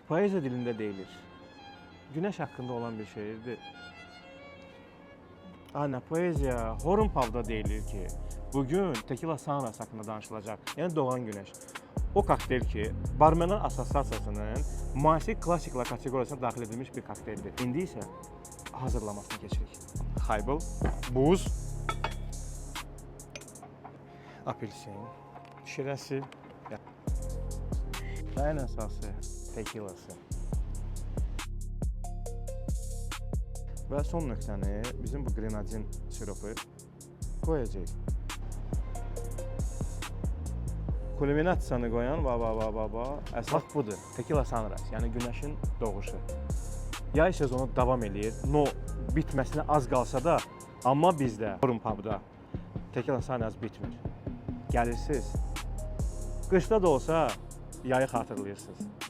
Poeziya dilində deyilir. Günəş haqqında olan bir şeirdir. Ana, poeziya, Horun Pub'da deyilir ki, bugün Tequila Sunrise haqqında danışılacaq. Yəni doğan günəş. O kokteyl ki, Barmenar Assosiasiyasının müasir klassiklər kateqoriyasına daxil edilmiş bir kokteyldir. İndi isə hazırlamasını keçirik. Haybl, buz, apelsin, şirəsi və ən əsası tequilası. Və son nöqtəni bizim bu grenadin siropu qoyacaq. Kulminasiyanı qoyan, əsas budur. Tequila Sunrise, yəni günəşin doğuşu. Yay sezonu davam eləyir. Bitməsinə az qalsa da, amma bizdə Horun Pub'da Tequila Sunrise bitmir. Gəlirsiniz. Qışda da olsa yayı xatırlayırsınız.